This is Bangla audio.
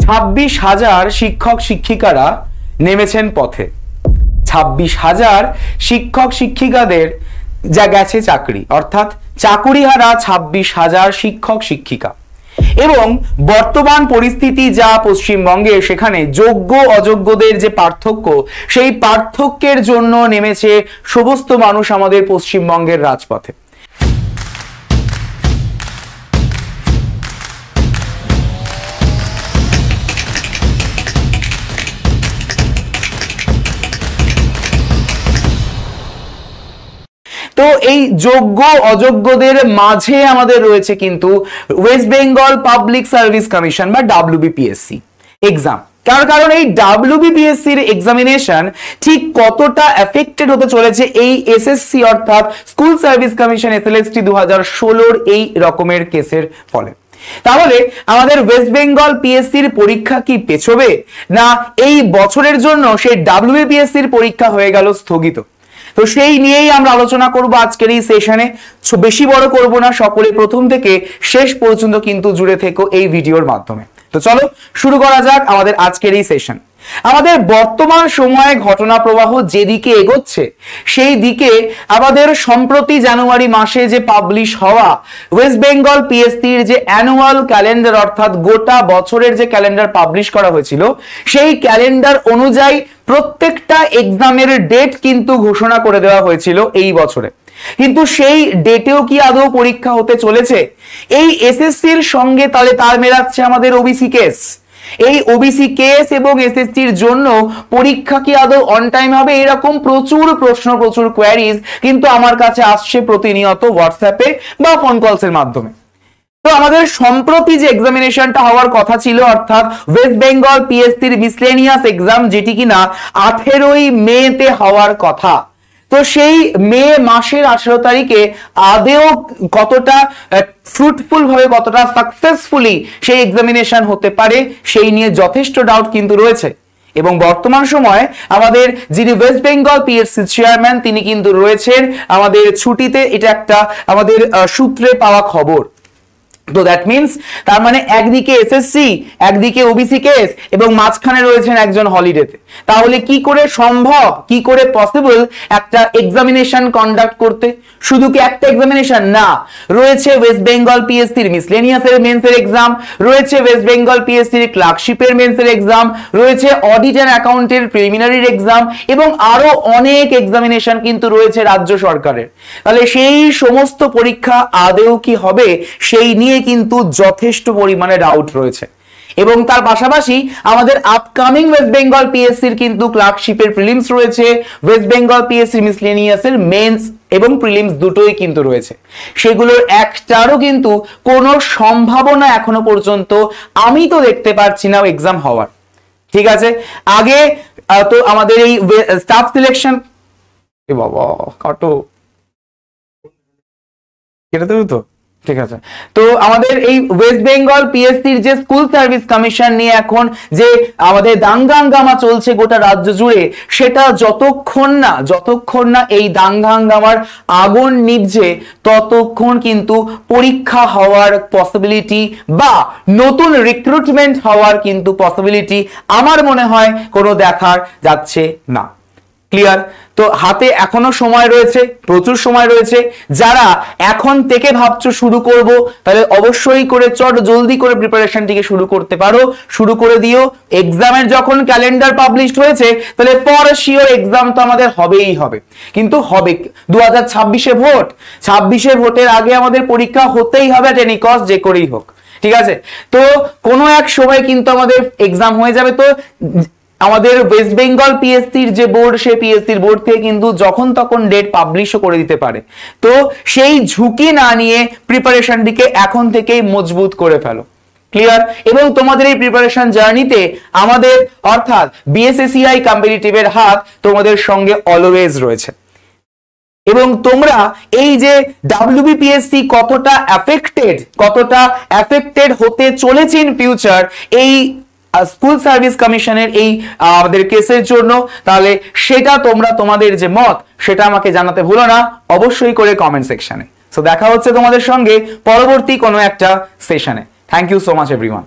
26,000 শিক্ষক শিক্ষিকারা নেমেছেন পথে। 26,000 শিক্ষক শিক্ষিকাদের যা গেছে চাকরি, অর্থাৎ চাকুরিহারা 26,000 শিক্ষক শিক্ষিকা। এবং বর্তমান পরিস্থিতি যা পশ্চিমবঙ্গে, সেখানে যোগ্য অযোগ্যদের যে পার্থক্য, সেই পার্থক্যের জন্য নেমেছে সমস্ত মানুষ আমাদের পশ্চিমবঙ্গের রাজপথে। তো এই যোগ্য অযোগ্যদের মাঝে আমাদের রয়েছে কিন্তু West Bengal public service commission বা WBPSC এক্সাম। কারণ এই WBPSC-র এক্সামিনেশন ঠিক কতটা এফেক্টেড হতে চলেছে এই SSC অর্থাৎ স্কুল সার্ভিস কমিশন SLST 2016-র এই রকমের কেসের ফলে। তাহলে আমাদের ওয়েস্ট বেঙ্গল PSC-র পরীক্ষা কি পেছবে, না এই বছরের জন্য সেই WBPSC-র পরীক্ষা হয়ে গেল স্থগিত? তো সেই নিয়েই আমরা আলোচনা করব আজকের এই সেশনে। বেশি বড় করব না, সকলে প্রথম থেকে শেষ পর্যন্ত কিন্তু জুড়ে থেকো এই ভিডিওর মাধ্যমে। তো চলো শুরু করা যাক আমাদের আজকের এই সেশন। আমাদের বর্তমান সময়ে ঘটনা প্রবাহ যেদিকে এগোচ্ছে, সেই দিকে আমাদের সম্প্রতি জানুয়ারি মাসে যে পাবলিশ হওয়া ওয়েস্ট বেঙ্গল PSC-র যে অ্যানুয়াল ক্যালেন্ডার, অর্থাৎ গোটা বছরের যে ক্যালেন্ডার পাবলিশ করা হয়েছিল, সেই ক্যালেন্ডার অনুযায়ী প্রত্যেকটা এক্সামের ডেট কিন্তু ঘোষণা করে দেওয়া হয়েছিল এই বছরে। কিন্তু সেই ডেটেও কি আদৌ পরীক্ষা হতে চলেছে? এই SSC-র সঙ্গে তাহলে তাল মেলাচ্ছে আমাদের OBC কেস। এই OBC কেস এবং SSC-র জন্য পরীক্ষা কি আদৌ অন টাইম হবে? এরকম প্রচুর প্রশ্ন, প্রচুর কোয়ারিজ কিন্তু আমার কাছে আসছে প্রতিনিয়ত হোয়াটসঅ্যাপে বা ফোন কলসের মাধ্যমে। তো আমাদের সম্প্রতি যে এক্সামিনেশনটা হওয়ার কথা ছিল, অর্থাৎ ওয়েস্ট বেঙ্গল PSC-র মিসলেনিয়াস এক্সাম, যেটি কিনা 18ই মেতে হওয়ার কথা, তো সেই মে মাসের 18 তারিখে আদেও কতটা ফ্রুটফুল ভাবে, কতটা সাকসেসফুলি সেই এক্সামিনেশন হতে পারে, সেই নিয়ে যথেষ্ট ডাউট কিন্তু রয়েছে। এবং বর্তমান সময়ে আমাদের যিনি ওয়েস্ট বেঙ্গল PSC চেয়ারম্যান, তিনি কিন্তু রয়েছেন আমাদের ছুটিতে। এটা একটা আমাদের সূত্রে পাওয়া খবর। তো দ্যাট মিনস, তার মানে একদিকে SSC, একদিকে OBC কেস এবং মাঝখানে রয়েছেন একজন হলিডেতে। তাহলে কি করে সম্ভব, কি করে পসিবল একটা এক্সামিনেশন কন্ডাক্ট করতে? শুধু কি একটা এক্সামিনেশন না, রয়েছে ওয়েস্ট বেঙ্গল PSC-র মিসলেনিয়াসের মেন্সের এক্সাম, রয়েছে ওয়েস্ট বেঙ্গল PSC-র ক্লার্কশিপের মেন্সের এক্সাম, রয়েছে অডিট অ্যান্ড অ্যাকাউন্টের প্রিলিমিনারির এক্সাম এবং আরো অনেক এক্সামিনেশন কিন্তু রয়েছে রাজ্য সরকারের। তাহলে সেই সমস্ত পরীক্ষা আদৌ কি হবে, সেই নিয়ে কিন্তু যথেষ্ট পরিমাণে ডাউট রয়েছে। এবং তার পাশাপাশি আমাদের আপকামিং ওয়েস্ট বেঙ্গল PSC-র কিন্তু ক্লার্কশিপের প্রিলিমস রয়েছে, ওয়েস্ট বেঙ্গল PSC মিসলেনিয়াসের মেন্স এবং প্রিলিমস দুটোই কিন্তু রয়েছে। সেগুলোর একটারও কিন্তু কোনো সম্ভাবনা এখনো পর্যন্ত আমি তো দেখতে পাচ্ছি না এক্সাম হওয়ার। ঠিক আছে, আগে তো আমাদের এই স্টাফ সিলেকশন, বাবা কাটো কেটে দেবে তো, ঠিক আছে। তো আমাদের এই ওয়েস্ট বেঙ্গল PSC-র যে স্কুল সার্ভিস কমিশন নিয়ে এখন যে আমাদের দাঙ্গা চলছে গোটা রাজ্য জুড়ে, সেটা যতক্ষণ না এই দাঙ্গার আগুন নিভছে, ততক্ষণ কিন্তু পরীক্ষা হওয়ার পসিবিলিটি বা নতুন রিক্রুটমেন্ট হওয়ার কিন্তু পসিবিলিটি আমার মনে হয় কোনো দেখা যাচ্ছে না। ক্লিয়ার? তো হাতে এখনো সময় রয়েছে, প্রচুর সময় রয়েছে। যারা এখন থেকে ভাবছো শুরু করব, তাহলে অবশ্যই করে জলদি করে প্রিপারেশনটিকে শুরু করতে পারো, শুরু করে দিও। এক্সামের যখন ক্যালেন্ডার পাবলিশড হয়েছে, তাহলে ফর শিওর এক্সাম তো আমাদের হবেই হবে। কিন্তু হবে 2026-এ ভোট, 26-এ ভোটের আগে আমাদের পরীক্ষা হতেই হবে এট এনি কস্ট, যে করেই হোক। ঠিক আছে, তো কোনো এক সময় কিন্তু আমাদের এক্সাম হয়ে যাবে। তো আমাদের ওয়েস্ট বেঙ্গল PSC-র যে বোর্ড, সেই PSC-র বোর্ড থেকে কিন্তু যখন তখন ডেট পাবলিশও করে দিতে পারে। তো সেই ঝুঁকি না নিয়ে প্রিপারেশনটিকে এখন থেকেই মজবুত করে ফেলো। ক্লিয়ার? এবং তোমাদের এই প্রিপারেশন জার্নিতে আমাদের অর্থাৎ BSSCI কম্পিটিটিভের হাত তোমাদের সঙ্গে অলওয়েজ রয়েছে। এবং তোমরা এই যে WBPSC কতটা অ্যাফেক্টেড হতে চলেছে ইন ফিউচার এই স্কুল সার্ভিস কমিশনের এই আমাদের কেসের জন্য, তাহলে সেটা তোমরা তোমাদের যে মত সেটা আমাকে জানাতে ভুলো না, অবশ্যই করে কমেন্ট সেকশনে। সো দেখা হচ্ছে তোমাদের সঙ্গে পরবর্তী কোনো একটা সেশনে। Thank you so much everyone.